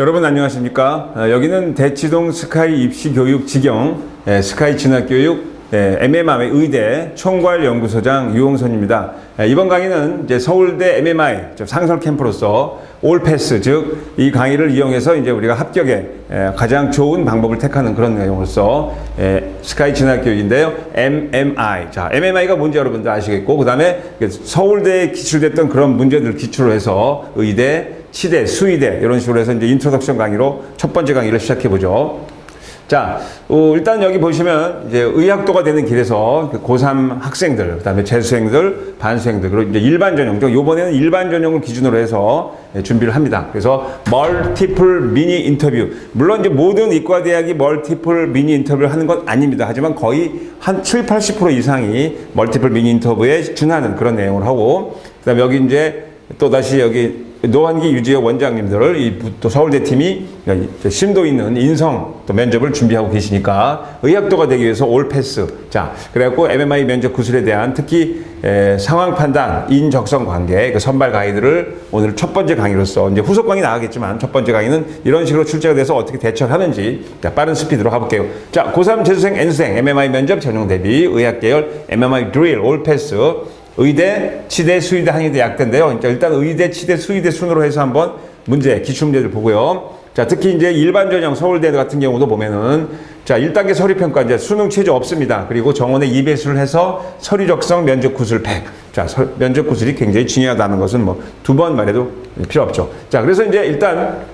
여러분 안녕하십니까? 여기는 대치동 스카이 입시교육 직영 스카이 진학교육 MMI 의대 총괄연구소장 유홍선입니다. 이번 강의는 이제 서울대 MMI 상설 캠프로서 올패스, 즉 이 강의를 이용해서 이제 우리가 합격에 가장 좋은 방법을 택하는 그런 내용으로서 스카이 진학교육인데요. MMI. 자, MMI가 뭔지 여러분들 아시겠고, 그 다음에 서울대에 기출됐던 그런 문제들 기초로 해서 의대, 치대, 수의대 이런 식으로 해서 이제 인트로덕션 강의로 첫 번째 강의를 시작해 보죠. 자, 일단 여기 보시면 이제 의학도가 되는 길에서 고3 학생들, 그 다음에 재수생들, 반수생들, 그리고 이제 일반 전형, 요번에는 일반 전형을 기준으로 해서 준비를 합니다. 그래서 멀티플 미니 인터뷰. 물론 이제 모든 이과대학이 멀티플 미니 인터뷰를 하는 건 아닙니다. 하지만 거의 한 7, 80% 이상이 멀티플 미니 인터뷰에 준하는 그런 내용을 하고, 그 다음에 여기 이제 또다시 여기 노환기 유지혁 원장님들을 또 서울대 팀이 심도 있는 인성 또 면접을 준비하고 계시니까 의학도가 되기 위해서 올 패스. 자, 그래갖고 MMI 면접 구술에 대한 특히 상황 판단, 인적성 관계, 그 선발 가이드를 오늘 첫 번째 강의로서 이제 후속 강의 나가겠지만 첫 번째 강의는 이런 식으로 출제가 돼서 어떻게 대처를 하는지 빠른 스피드로 가볼게요. 자, 고3 재수생, N수생, MMI 면접 전용 대비 의학계열 MMI 드릴 올 패스. 의대, 치대, 수의대, 한의대, 약대인데요. 일단 의대, 치대, 수의대 순으로 해서 한번 문제, 기출문제를 보고요. 자, 특히 이제 일반 전형 서울대 같은 경우도 보면은 자, 1단계 서류평가 이제 수능 체제 없습니다. 그리고 정원에 2배수를 해서 서류 적성 면접 구술 100. 자, 면접 구술이 굉장히 중요하다는 것은 뭐 두 번 말해도 필요 없죠. 자, 그래서 이제 일단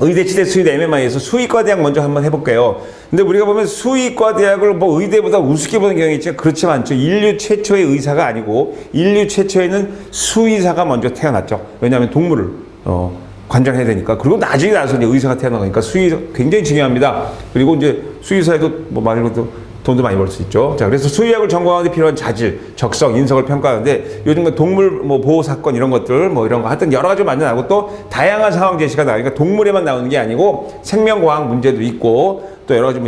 의대, 치대, 수의대, MMI에서 수의과 대학 먼저 한번 해볼게요. 근데 우리가 보면 수의과 대학을 뭐 의대보다 우습게 보는 경향이 있지만 그렇지 않죠. 인류 최초의 의사가 아니고 인류 최초에는 수의사가 먼저 태어났죠. 왜냐하면 동물을 관장해야 되니까. 그리고 나중에 나서 이제 의사가 태어나니까 수의사 굉장히 중요합니다. 그리고 이제 수의사에도 뭐 말고도 돈도 많이 벌 수 있죠. 자, 그래서 수의학을 전공하는 데 필요한 자질, 적성, 인성을 평가하는데 요즘 동물 뭐 보호 사건 이런 것들 뭐 이런 거 하여튼 여러 가지 많이 나오고 또 다양한 상황 제시가 나오니까 동물에만 나오는 게 아니고 생명과학 문제도 있고 또 여러 가지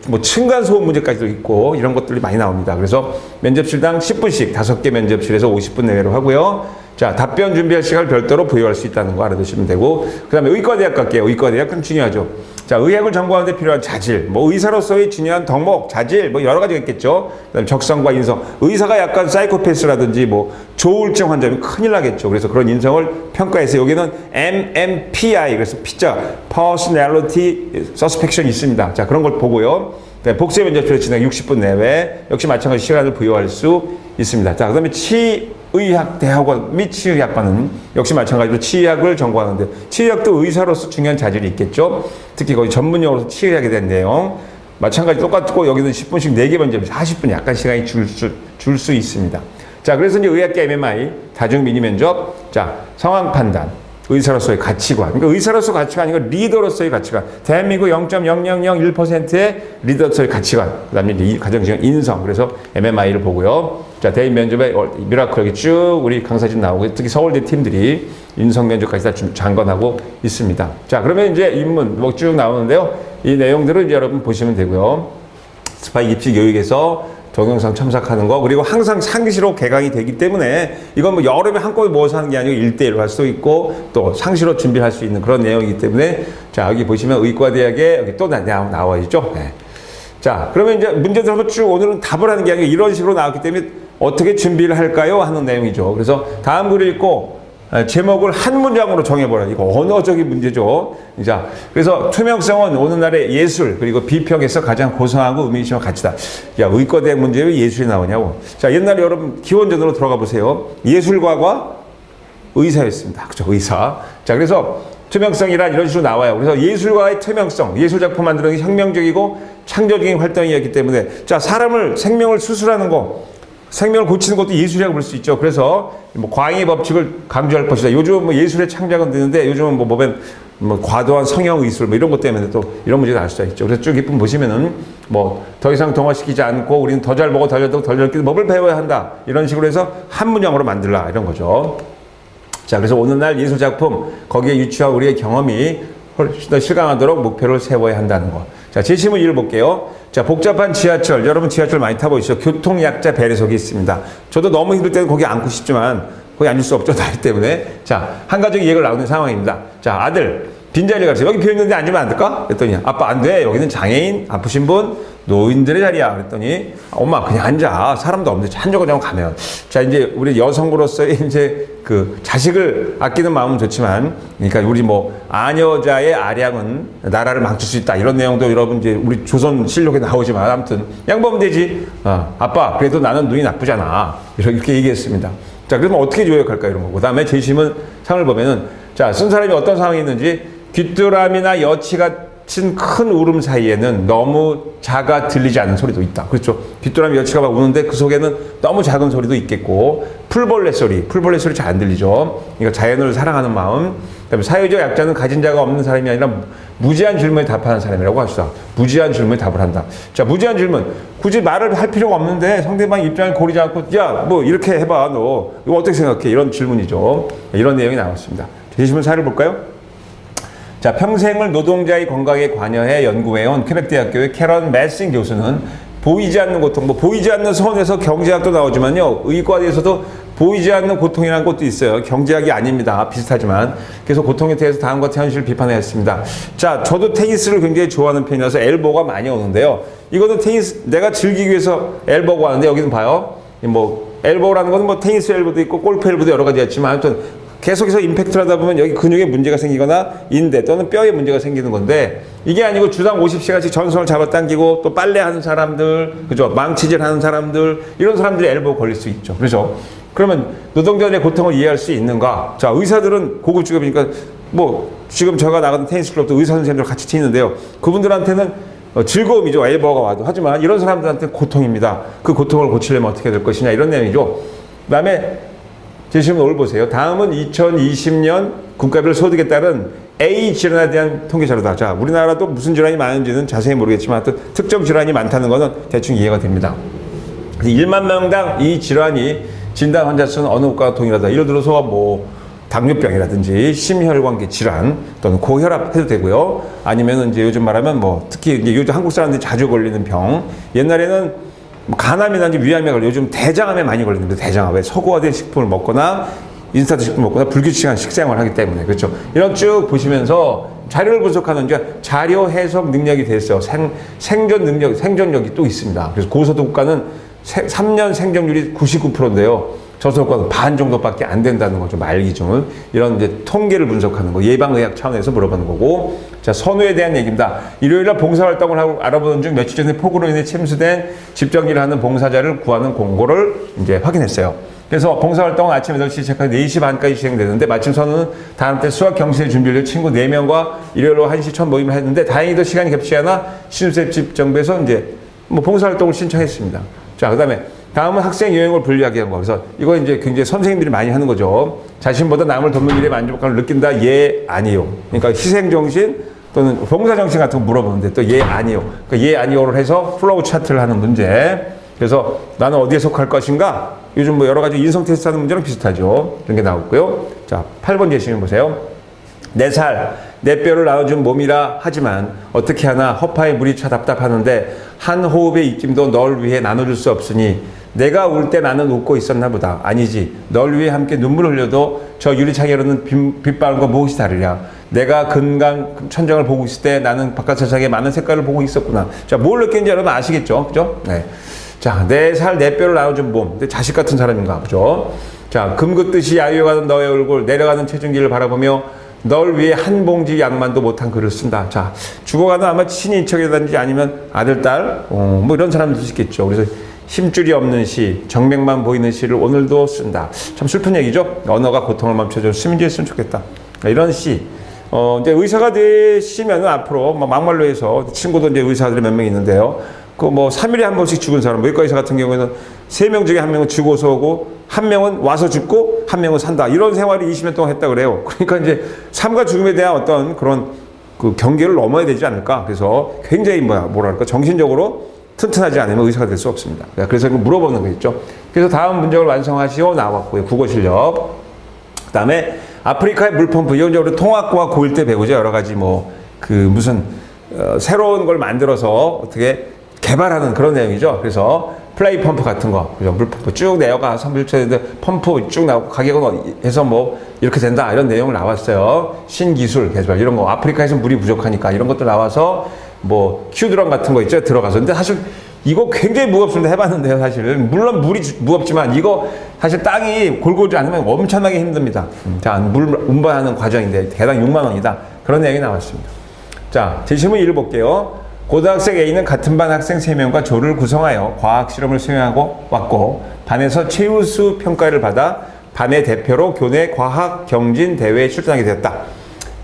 뭐 층간 소음 문제까지도 있고 이런 것들이 많이 나옵니다. 그래서 면접실당 10분씩 5개 면접실에서 50분 내외로 하고요. 자, 답변 준비할 시간을 별도로 부여할 수 있다는 거 알아두시면 되고, 그 다음에 의과대학 갈게요. 의과대학은 중요하죠. 자, 의학을 전공하는 데 필요한 자질, 뭐 의사로서의 중요한 덕목, 자질, 뭐 여러 가지가 있겠죠. 그 다음에 적성과 인성. 의사가 약간 사이코패스라든지 뭐 조울증 환자면 큰일 나겠죠. 그래서 그런 인성을 평가해서 여기는 MMPI, 그래서 P자, Personality Suspicion 있습니다. 자, 그런 걸 보고요. 네, 복수의 면접실에 진행 60분 내외, 역시 마찬가지 시간을 부여할 수 있습니다. 자, 그 다음에 치의학대학원 및 치의학과는 역시 마찬가지로 치의학을 전공하는데 치의학도 의사로서 중요한 자질이 있겠죠. 특히 거기 전문용어로서 치의학에 대한 내용 마찬가지 똑같고 여기는 10분씩 4개 면접이 40분 약간 시간이 줄 수 있습니다. 자, 그래서 이제 의학계 MMI 다중 미니 면접. 자, 상황 판단, 의사로서의 가치관. 그러니까 의사로서 가치관이 아니고 리더로서의 가치관. 대한민국 0.0001%의 리더로서의 가치관. 그 다음에 이제 가장 중요한 인성. 그래서 MMI를 보고요. 자, 대인 면접에 미라클 여기 쭉 우리 강사진 나오고 특히 서울대 팀들이 인성 면접까지 다 장관하고 있습니다. 자, 그러면 이제 입문 뭐 쭉 나오는데요. 이 내용들을 이제 여러분 보시면 되고요. 스파이 입시 교육에서 동영상 첨삭하는 거, 그리고 항상 상시로 개강이 되기 때문에 이건 뭐 여름에 한꺼번에 모아서 하는 게 아니고 1대1로 할 수도 있고 또 상시로 준비할 수 있는 그런 내용이기 때문에 자, 여기 보시면 의과대학에 여기 또 나와 있죠. 네. 자, 그러면 이제 문제들 한번 쭉 오늘은 답을 하는 게 아니고 이런 식으로 나왔기 때문에 어떻게 준비를 할까요? 하는 내용이죠. 그래서 다음 글을 읽고 제목을 한 문장으로 정해보라. 이거 언어적인 문제죠. 자, 그래서 투명성은 오늘날의 예술 그리고 비평에서 가장 고상하고 의미심한 가치다. 야, 의과대학 문제에 왜 예술이 나오냐고. 자, 옛날에 여러분 기원전으로 들어가 보세요. 예술가와 의사였습니다. 그죠? 의사. 자, 그래서 투명성이란 이런 식으로 나와요. 그래서 예술가의 투명성, 예술작품 만드는 게 혁명적이고 창조적인 활동이었기 때문에 자, 사람을 생명을 수술하는 거 생명을 고치는 것도 예술이라고 볼 수 있죠. 그래서 뭐 광의 법칙을 강조할 것이다. 요즘 뭐 예술의 창작은 되는데 요즘은 뭐 보면 뭐 과도한 성형 의술 뭐 이런 것 때문에 또 이런 문제가 날 수가 있죠. 그래서 쭉 이쁜 보시면은 뭐 더 이상 동화시키지 않고 우리는 더 잘 먹어 덜 잘 먹고 덜 잘 끼는 법을 배워야 한다. 이런 식으로 해서 한 문장으로 만들라 이런 거죠. 자, 그래서 오늘날 예술 작품 거기에 유추한 우리의 경험이 훨씬 더 실감하도록 목표를 세워야 한다는 거. 자, 제시문 1을 볼게요. 자, 복잡한 지하철. 여러분 지하철 많이 타보시죠. 교통약자 배려석이 있습니다. 저도 너무 힘들 때는 거기 앉고 싶지만 거기 앉을 수 없죠. 나이 때문에. 자, 한 가지 이해가 나오는 상황입니다. 자, 아들. 빈자리를 가르쳐. 여기 비어있는데 앉으면 안 될까? 그랬더니 아빠 안 돼. 여기는 장애인, 아프신 분, 노인들의 자리야. 그랬더니 엄마 그냥 앉아. 사람도 없는데 한적한적 가면. 자, 이제 우리 여성으로서의 이제 그 자식을 아끼는 마음은 좋지만, 그러니까 우리 뭐 아녀자의 아량은 나라를 망칠 수 있다. 이런 내용도 여러분 이제 우리 조선 실록에 나오지만 아무튼 양보하면 되지. 아빠 그래도 나는 눈이 나쁘잖아. 이렇게 얘기했습니다. 자, 그러면 어떻게 조약할까 이런 거고. 그다음에 제시문 상을 보면은 자, 쓴 사람이 어떤 상황이 있는지 귀뚜라미나 여치 같은 큰 울음 사이에는 너무 작아 들리지 않는 소리도 있다. 그렇죠. 귀뚜라미 여치가 막 우는데 그 속에는 너무 작은 소리도 있겠고 풀벌레 소리 잘 안 들리죠. 그러니까 자연을 사랑하는 마음. 그다음에 사회적 약자는 가진 자가 없는 사람이 아니라 무제한 질문에 답하는 사람이라고 합시다. 무제한 질문에 답을 한다. 자, 무제한 질문. 굳이 말을 할 필요가 없는데 상대방 입장을 고리지 않고 야, 뭐 이렇게 해봐. 너 이거 어떻게 생각해? 이런 질문이죠. 이런 내용이 나왔습니다. 제시문 사를 볼까요? 자, 평생을 노동자의 건강에 관여해 연구해온 퀘벡대학교의 캐런 매싱 교수는 보이지 않는 고통, 뭐 보이지 않는 선에서 경제학도 나오지만요, 의과에서도 보이지 않는 고통이라는 것도 있어요. 경제학이 아닙니다. 비슷하지만. 그래서 고통에 대해서 다음과 같은 현실을 비판했습니다. 자, 저도 테니스를 굉장히 좋아하는 편이라서 엘보가 많이 오는데요. 이거는 테니스, 내가 즐기기 위해서 엘보가 왔는데 여기는 봐요. 뭐 엘보라는 것은 뭐 테니스 엘보도 있고 골프 엘보도 여러 가지 있지만 아무튼 계속해서 임팩트를 하다 보면 여기 근육에 문제가 생기거나 인대 또는 뼈에 문제가 생기는 건데 이게 아니고 주당 50시간씩 전선을 잡아당기고 또 빨래하는 사람들, 그죠? 망치질 하는 사람들, 이런 사람들이 엘보 걸릴 수 있죠. 그렇죠? 그러면 노동자들의 고통을 이해할 수 있는가? 자, 의사들은 고급 직업이니까 뭐 지금 제가 나가는 테니스 클럽도 의사 선생님들 같이 치는데요. 그분들한테는 즐거움이죠. 엘보가 와도. 하지만 이런 사람들한테는 고통입니다. 그 고통을 고치려면 어떻게 될 것이냐 이런 내용이죠. 그다음에 제시문 올 보세요. 다음은 2020년 국가별 소득에 따른 A 질환에 대한 통계 자료다. 자, 우리나라도 무슨 질환이 많은지는 자세히 모르겠지만 하여튼 특정 질환이 많다는 것은 대충 이해가 됩니다. 1만 명당 이 질환이 진단 환자 수는 어느 국가와 동일하다. 예를 들어서 뭐 당뇨병이라든지 심혈관계 질환 또는 고혈압 해도 되고요. 아니면 이제 요즘 말하면 뭐 특히 이제 요즘 한국 사람들이 자주 걸리는 병. 옛날에는 뭐 간암이나 위암에 걸려 요즘 대장암에 많이 걸리는데 대장암 왜 서구화된 식품을 먹거나 인스턴트 식품을 먹거나 불규칙한 식생활을 하기 때문에 그렇죠. 이런 쭉 보시면서 자료를 분석하는 자료 해석 능력이 됐어요. 생존 능력, 생존력이 또 있습니다. 그래서 고소득 국가는 3년 생존율이 99%인데요. 저소득국가는 반 정도밖에 안 된다는 거죠. 말 기준은. 이런 이제 통계를 분석하는 거, 예방의학 차원에서 물어보는 거고. 자, 선호에 대한 얘기입니다. 일요일날 봉사활동을 하고 알아보는 중 며칠 전에 폭우로 인해 침수된 집정기를 하는 봉사자를 구하는 공고를 이제 확인했어요. 그래서 봉사활동은 아침 8시 시작해서 4시 반까지 진행되는데 마침 저는 다음 때 수학 경시를 준비를 지금 친구 4명과 일요일 1시 첫 모임을 했는데 다행히도 시간이 겹치지 않아 신입생 집정부에서 이제 뭐 봉사활동을 신청했습니다. 자, 그 다음에 다음은 학생 여행을 분리하게 한 거. 그래서 이거 이제 굉장히 선생님들이 많이 하는 거죠. 자신보다 남을 돕는 일에 만족감을 느낀다. 예, 아니요. 그러니까 희생정신 또는 봉사정신 같은 거 물어보는데 또 예, 아니요. 그러니까 예, 아니요를 해서 플로우 차트를 하는 문제. 그래서 나는 어디에 속할 것인가? 요즘 뭐 여러 가지 인성 테스트 하는 문제랑 비슷하죠. 이런 게 나왔고요. 자, 8번 제시문 보세요. 내 살, 내 뼈를 나눠준 몸이라 하지만 어떻게 하나 허파에 물이 차 답답하는데 한 호흡의 입김도 널 위해 나눠줄 수 없으니 내가 울 때 나는 웃고 있었나 보다. 아니지. 널 위해 함께 눈물을 흘려도 저 유리창에로는 빛바람과 무엇이 다르랴. 내가 근강 천장을 보고 있을 때 나는 바깥 세상에 많은 색깔을 보고 있었구나. 자, 뭘 느끼는지 여러분 아시겠죠? 그죠? 네. 자, 내 살, 내 뼈를 나눠준 몸. 자식 같은 사람인가 보죠. 자, 금긋듯이 야유어가는 너의 얼굴, 내려가는 체중기를 바라보며 널 위해 한 봉지 양만도 못한 글을 쓴다. 자, 죽어가는 아마 친인척이라든지 아니면 아들, 딸, 뭐 이런 사람들 수 있겠죠. 그래서 힘줄이 없는 시, 정맥만 보이는 시를 오늘도 쓴다. 참 슬픈 얘기죠. 언어가 고통을 멈춰줘 쓰면 했으면 좋겠다. 이런 시. 이제 의사가 되시면은 앞으로 막말로 해서 친구도 이제 의사들이 몇 명 있는데요. 그 뭐 3일에 한 번씩 죽은 사람, 외과 의사 같은 경우에는 3명 중에 1명은 죽어서 오고 1명은 와서 죽고 1명은 산다. 이런 생활을 20년 동안 했다 그래요. 그러니까 이제 삶과 죽음에 대한 어떤 그런 그 경계를 넘어야 되지 않을까. 그래서 굉장히 뭐랄까 정신적으로 튼튼하지 않으면 의사가 될 수 없습니다. 그래서 이거 물어보는 거 있죠. 그래서 다음 문장을 완성하시오 나왔고요. 국어 실력. 그다음에 아프리카의 물펌프. 이건 우리 통합과 고1 때 배우죠. 여러 가지 무슨 새로운 걸 만들어서 어떻게 개발하는 그런 내용이죠. 그래서 플레이 펌프 같은 거, 그죠? 물펌프 쭉 내어가 선별처인데 펌프 쭉 나오고 가격은 해서 뭐 이렇게 된다 이런 내용을 나왔어요. 신기술 개발 이런 거 아프리카에서 물이 부족하니까 이런 것도 나와서 뭐 큐드럼 같은 거 있죠 들어가서 근데 사실 이거 굉장히 무겁습니다. 해봤는데요 사실 물론 물이 무겁지만 이거 사실 땅이 골고루 않으면 엄청나게 힘듭니다. 자, 물 운반하는 과정인데 개당 6만 원이다 그런 내용이 나왔습니다. 자, 제 질문 1을 볼게요. 고등학생 A는 같은 반 학생 3명과 조를 구성하여 과학 실험을 수행하고 왔고 반에서 최우수 평가를 받아 반의 대표로 교내 과학 경진 대회에 출전하게 되었다.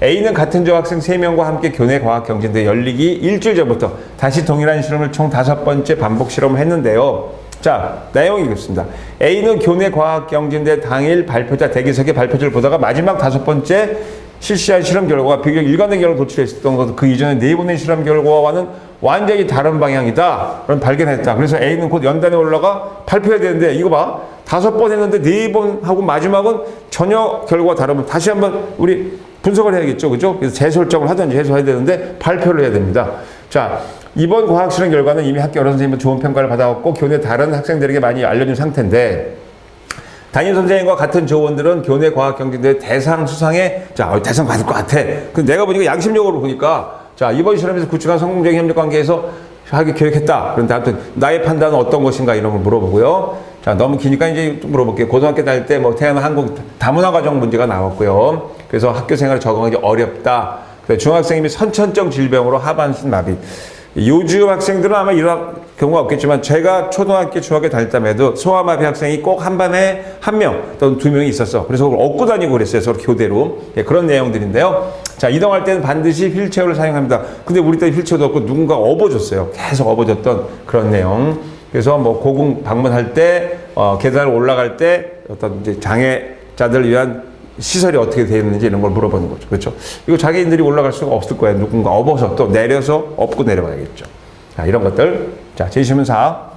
A는 같은 조 학생 3명과 함께 교내 과학 경진 대회 열리기 일주일 전부터 다시 동일한 실험을 총 5번째 반복 실험을 했는데요. 자, 내용이 이렇습니다. A는 교내 과학 경진대 당일 발표자 대기석에 발표지를 보다가 마지막 5번째 실시한 실험 결과가 비교적 일관된 결과를 도출했었던 것은 그 이전에 4번의 실험 결과와는 완전히 다른 방향이다. 그런 발견했다. 그래서 A는 곧 연단에 올라가 발표해야 되는데 이거 봐. 5번 했는데 4번 하고 마지막은 전혀 결과가 다르면 다시 한번 우리 분석을 해야겠죠. 그죠? 그래서 재설정을 하든지 해서 해야 되는데 발표를 해야 됩니다. 자, 이번 과학 실험 결과는 이미 학교 여러 선생님은 좋은 평가를 받아왔고 교내 다른 학생들에게 많이 알려진 상태인데 담임 선생님과 같은 조원들은 교내 과학 경진대회 대상 수상에 자 대상 받을 것 같아. 근데 내가 보니까 양심적으로 보니까 자 이번 실험에서 구축한 성공적인 협력 관계에서 하기 계획했다. 그런데 아무튼 나의 판단은 어떤 것인가 이런 걸 물어보고요. 자 너무 기니까 이제 좀 물어볼게요. 고등학교 다닐 때 뭐 태어난 한국 다문화 가정 문제가 나왔고요. 그래서 학교 생활을 적응하기 어렵다. 중학생이 선천적 질병으로 하반신 마비. 요즘 학생들은 아마 이런 경우가 없겠지만 제가 초등학교, 중학교 다닐 때에도 소아마비 학생이 꼭 한 반에 1명 또는 2명이 있었어. 그래서 그걸 업고 다니고 그랬어요. 서로 교대로. 예, 그런 내용들인데요. 자, 이동할 때는 반드시 휠체어를 사용합니다. 근데 우리 때 휠체어도 없고 누군가 업어줬어요. 계속 업어줬던 그런 내용. 그래서 뭐 고궁 방문할 때, 계단을 올라갈 때 어떤 이제 장애자들 위한 시설이 어떻게 되어 있는지 이런 걸 물어보는 거죠. 그렇죠? 이거 자기인들이 올라갈 수가 없을 거예요. 누군가 업어서 또 내려서 업고 내려가야겠죠. 자, 이런 것들. 자, 제 질문 4.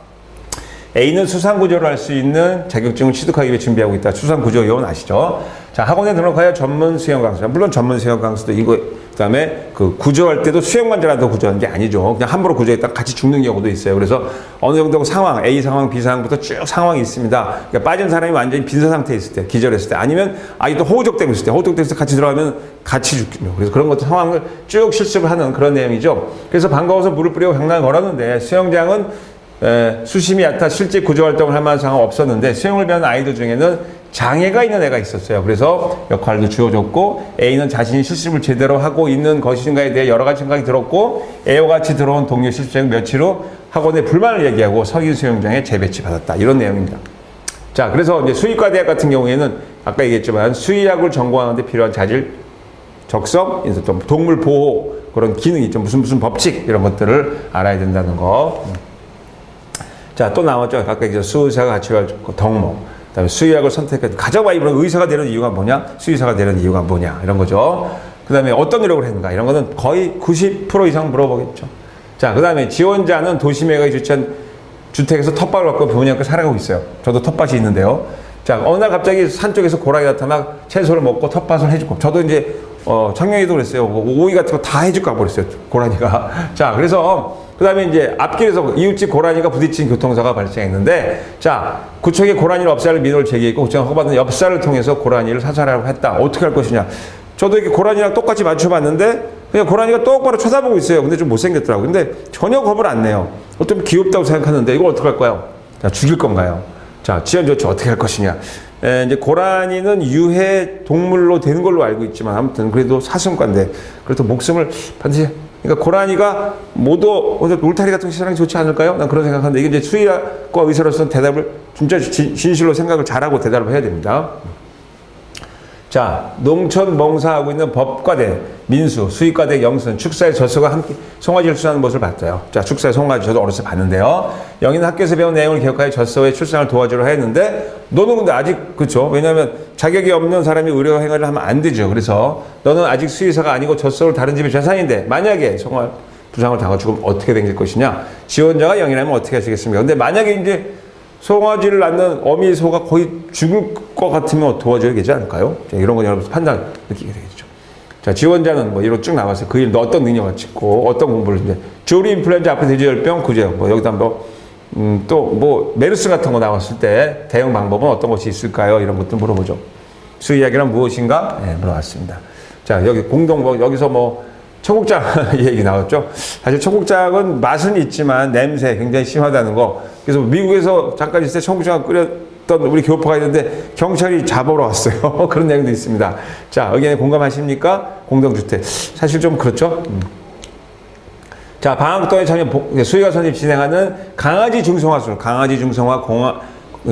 A는 수상구조를 할 수 있는 자격증을 취득하기 위해 준비하고 있다. 수상구조 요원 아시죠? 자, 학원에 등록하여 전문 수영 강사. 물론 전문 수영 강사도 이거, 그 다음에 그 구조할 때도 수영만 잘한다고 구조하는 게 아니죠. 그냥 함부로 구조했다가 같이 죽는 경우도 있어요. 그래서 어느 정도 상황, A 상황, B 상황부터 쭉 상황이 있습니다. 그러니까 빠진 사람이 완전히 빈사 상태에 있을 때, 기절했을 때, 아니면 아직도 호우적대고 있을 때, 호우적대고 있을 때 같이 들어가면 같이 죽죠. 그래서 그런 것도 상황을 쭉 실습을 하는 그런 내용이죠. 그래서 반가워서 물을 뿌리고 장난을 걸었는데 수영장은 수심이 얕아 실제 구조 활동을 할 만한 상황은 없었는데 수영을 배우는 아이들 중에는 장애가 있는 애가 있었어요. 그래서 역할도 주어졌고 A는 자신이 실습을 제대로 하고 있는 것인가에 대해 여러 가지 생각이 들었고 A와 같이 들어온 동료 실습생 며칠 후 학원에 불만을 얘기하고 석유 수영장에 재배치 받았다. 이런 내용입니다. 자, 그래서 이제 수의과 대학 같은 경우에는 아까 얘기했지만 수의학을 전공하는데 필요한 자질, 적성, 또 동물 보호 그런 기능이 있죠. 무슨 법칙 이런 것들을 알아야 된다는 거. 자, 또 나왔죠. 아까 이제 수의사가 같이 갈 덕목. 그다음에 수의학을 선택해 가장 많이 부르는 의사가 되는 이유가 뭐냐? 수의사가 되는 이유가 뭐냐? 이런 거죠. 그다음에 어떤 노력을 했는가? 이런 거는 거의 90% 이상 물어보겠죠. 자, 그다음에 지원자는 도심에가 주최한 주택에서 텃밭을 갖고 부모님과 함께 살아가고 있어요. 저도 텃밭이 있는데요. 자, 어느 날 갑자기 산 쪽에서 고라니 나타나 채소를 먹고 텃밭을 해주고 저도 이제 청년이도 그랬어요. 오이 같은 거 다 해줄까 버렸어요. 고라니가. 자, 그래서 그다음에 이제 앞길에서 이웃집 고라니가 부딪힌 교통사고가 발생했는데 자, 구청이 고라니를 없애할 민원을 제기했고 구청은 허가받은 엽사를 통해서 고라니를 사살하려고 했다. 어떻게 할 것이냐. 저도 이렇게 고라니랑 똑같이 맞춰봤는데 그냥 고라니가 똑바로 쳐다보고 있어요. 근데 좀 못생겼더라고요. 근데 전혀 겁을 안 내요. 어쩌면 귀엽다고 생각하는데 이걸 어떻게 할 거예요? 자, 죽일 건가요? 자, 지연조치 어떻게 할 것이냐. 이제 고라니는 유해 동물로 되는 걸로 알고 있지만 아무튼 그래도 사슴과인데 그래도 목숨을 반드시 그러니까 고라니가 모두 울타리 같은 시설하기 좋지 않을까요? 난 그런 생각하는데 이게 이제 수의학과 의사로서는 대답을 진짜 진실로 생각을 잘하고 대답을 해야 됩니다. 자, 농촌 멍사하고 있는 법과대, 민수, 수의과대, 영순, 축사의 젖소가 함께 송아지를 출산하는 모습을 봤어요. 자, 축사의 송아지 저도 어렸을 때 봤는데요. 영희는 학교에서 배운 내용을 기억하여 젖소의 출산을 도와주려 했는데 너는 근데 아직 그렇죠. 왜냐하면 자격이 없는 사람이 의료 행위를 하면 안 되죠. 그래서 너는 아직 수의사가 아니고 젖소를 다른 집의 재산인데 만약에 송아 부상을 당하고 죽으면 어떻게 될 것이냐. 지원자가 영희라면 어떻게 하시겠습니까? 근데 만약에 이제 송아지를 낳는 어미 소가 거의 죽을 것 같으면 도와줘야 되지 않을까요? 자, 이런 건 여러분 판단 느끼게 되겠죠. 자, 지원자는 뭐 이런 쭉 나왔어요. 그 일 어떤 능력을 짓고 어떤 공부를 이제 조리 인플루엔자, 앞에 돼지열병, 구제요. 뭐 여기다 뭐 또 뭐 메르스 같은 거 나왔을 때 대응 방법은 어떤 것이 있을까요? 이런 것도 물어보죠. 수의학이란 무엇인가? 네, 물어봤습니다. 자, 여기 여기서 뭐 청국장 얘기 나왔죠. 사실 청국장은 맛은 있지만 냄새 굉장히 심하다는 거. 그래서 미국에서 잠깐 있을 때 청국장을 끓였던 우리 교포가 있는데 경찰이 잡으러 왔어요. 그런 내용도 있습니다. 자, 의견에 공감하십니까? 공동주택. 사실 좀 그렇죠. 자, 방학동에 참여 수의과 선생님 진행하는 강아지 중성화술, 강아지 중성화,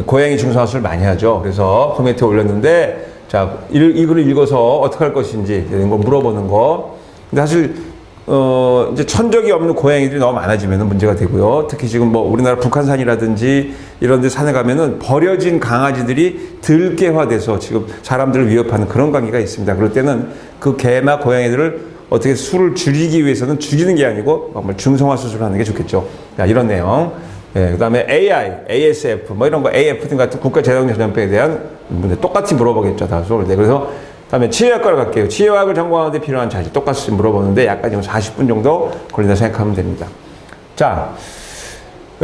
고양이 중성화술 많이 하죠. 그래서 코멘트에 올렸는데, 자, 이 글을 읽어서 어떻게 할 것인지 이런 거 물어보는 거. 근데 사실 이제 천적이 없는 고양이들이 너무 많아지면 문제가 되고요. 특히 지금 뭐 우리나라 북한산이라든지 이런 데 산에 가면은 버려진 강아지들이 들개화돼서 지금 사람들을 위협하는 그런 관계가 있습니다. 그럴 때는 그 개나 고양이들을 어떻게 수를 줄이기 위해서는 죽이는 게 아니고 정말 중성화 수술을 하는 게 좋겠죠. 자, 이런 내용. 예, 그 다음에 AI, ASF, 뭐 이런 거, AF 등 같은 국가재정전염병에 대한 문제 똑같이 물어보겠죠. 다 서울대. 그래서 다음에 치의학과를 갈게요. 치의학을 전공하는 데 필요한 자질 똑같이 물어보는데 약간 좀 40분 정도 걸린다 생각하면 됩니다. 자,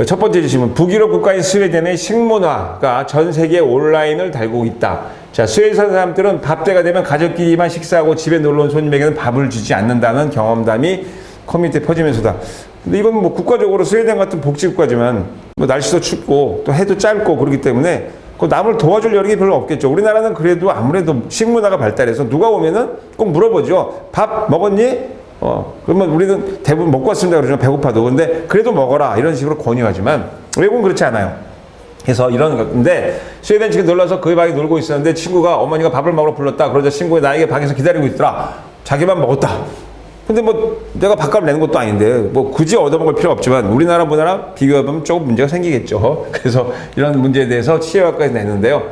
첫 번째 질문. 북유럽 국가인 스웨덴의 식문화가 전 세계 온라인을 달고 있다. 자, 스웨덴 사람들은 밥 때가 되면 가족끼리만 식사하고 집에 놀러 온 손님에게는 밥을 주지 않는다는 경험담이 커뮤니티에 퍼지면서다. 근데 이건 뭐 국가적으로 스웨덴 같은 복지국가지만 뭐 날씨도 춥고 또 해도 짧고 그렇기 때문에 그 남을 도와줄 여력이 별로 없겠죠. 우리나라는 그래도 아무래도 식문화가 발달해서 누가 오면은 꼭 물어보죠. 밥 먹었니? 그러면 우리는 대부분 먹고 왔습니다. 그러죠. 배고파도. 근데 그래도 먹어라. 이런 식으로 권유하지만 외국은 그렇지 않아요. 그래서 이런 건데 스웨덴 측에 놀라서 그 방에 놀고 있었는데 친구가 어머니가 밥을 먹으러 불렀다. 그러자 친구가 나에게 방에서 기다리고 있더라. 자기만 먹었다. 근데 뭐 내가 밥값을 내는 것도 아닌데 뭐 굳이 얻어먹을 필요 없지만 우리나라 문화랑 비교해보면 조금 문제가 생기겠죠. 그래서 이런 문제에 대해서 치의학과에서 냈는데요.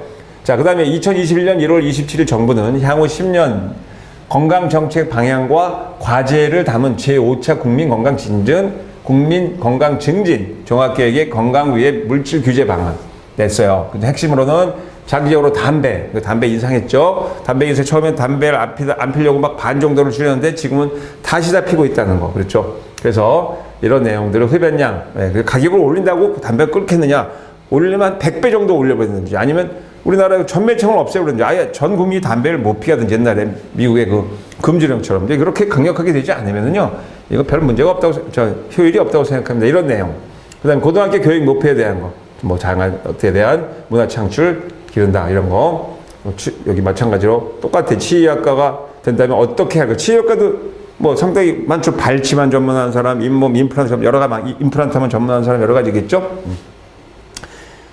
자, 그 다음에 2021년 1월 27일 정부는 향후 10년 건강정책 방향과 과제를 담은 제5차 국민건강증진 종합계획의 건강위의 물질 규제 방안 냈어요. 근데 핵심으로는 장기적으로 담배 인상했죠. 담배 인상 처음엔 담배를 안 피려고 막 반 정도를 줄였는데 지금은 다시 다 피고 있다는 거. 그렇죠. 그래서 이런 내용들을 흡연량, 가격을 올린다고 담배를 끊겠느냐. 올리면 100배 정도 올려버리는지 아니면 우리나라에 전매청을 없애버리는지 아예 전 국민이 담배를 못 피하든지 옛날에 미국의 그 금지령처럼 그렇게 강력하게 되지 않으면은요. 이거 별 문제가 없다고, 효율이 없다고 생각합니다. 이런 내용. 그 다음에 고등학교 교육 목표에 대한 거. 뭐 장학에 대한 문화 창출 기른다 이런 거. 여기 마찬가지로 똑같아. 치의학과가 된다면 어떻게 할까? 치의학과도 뭐 상당히 많죠. 발치만 전문하는 사람, 잇몸 임플란트 여러 가지 임플란트만 전문하는 사람 여러 가지겠죠.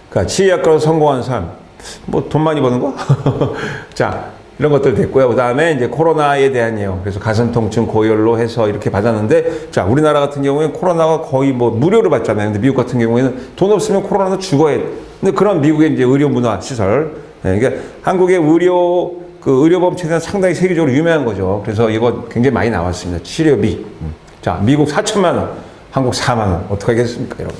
그러니까 치의학과로 성공한 사람, 뭐 돈 많이 버는 거? 자, 이런 것들 됐고요. 그 다음에 이제 코로나에 대한 내용. 그래서 가슴 통증 고열로 해서 이렇게 받았는데, 자, 우리나라 같은 경우에는 코로나가 거의 뭐 무료로 받잖아요. 근데 미국 같은 경우에는 돈 없으면 코로나는 죽어야 돼. 근데 그런 미국의 이제 의료 문화 시설. 그러니까 한국의 의료보험 체계는 상당히 세계적으로 유명한 거죠. 그래서 이거 굉장히 많이 나왔습니다. 치료비. 자, 미국 4천만 원, 한국 4만 원. 어떻게 하겠습니까, 여러분?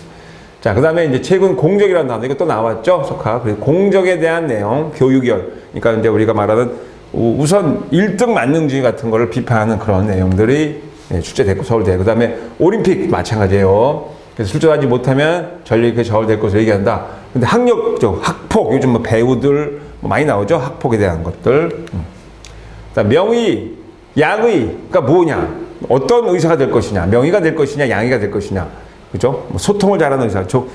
자, 그 다음에 이제 최근 공적이라는 단어, 이거 또 나왔죠? 석화. 그래서 공적에 대한 내용, 교육열. 그러니까 이제 우리가 말하는 우선 1등 만능주의 같은 거를 비판하는 그런 내용들이 출제됐고, 서울대. 그 다음에 올림픽 마찬가지예요. 그래서 출전하지 못하면 전력에 저울될 것으로 얘기한다. 근데 학폭, 요즘 뭐 배우들 뭐 많이 나오죠? 학폭에 대한 것들. 그다음 명의, 양의, 그러니까 뭐냐? 어떤 의사가 될 것이냐? 명의가 될 것이냐? 양의가 될 것이냐? 그죠? 뭐 소통을 잘하는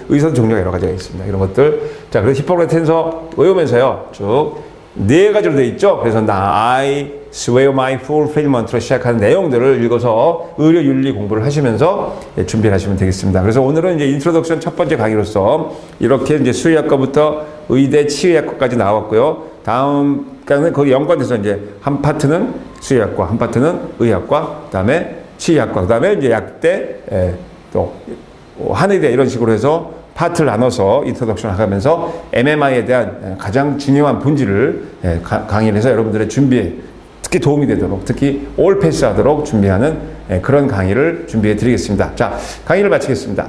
의사도 종류가 여러 가지가 있습니다. 이런 것들. 자, 그래서 히포크라테스에서 외우면서요. 쭉 4가지로 되어 있죠? 그래서 I swear my fulfillment로 시작하는 내용들을 읽어서 의료윤리 공부를 하시면서 준비를 하시면 되겠습니다. 그래서 오늘은 이제 인트로덕션 첫 번째 강의로서 이렇게 이제 수의학과부터 의대 치의학과까지 나왔고요. 다음 강의는 거기 연관돼서 이제 한 파트는 수의학과, 한 파트는 의학과, 그 다음에 치의학과, 그 다음에 이제 약대, 또 한의대 이런 식으로 해서 파트를 나눠서 인트로덕션을 하면서 MMI에 대한 가장 중요한 본질을 강의를 해서 여러분들의 준비에 특히 도움이 되도록, 특히 올 패스하도록 준비하는 그런 강의를 준비해 드리겠습니다. 자, 강의를 마치겠습니다.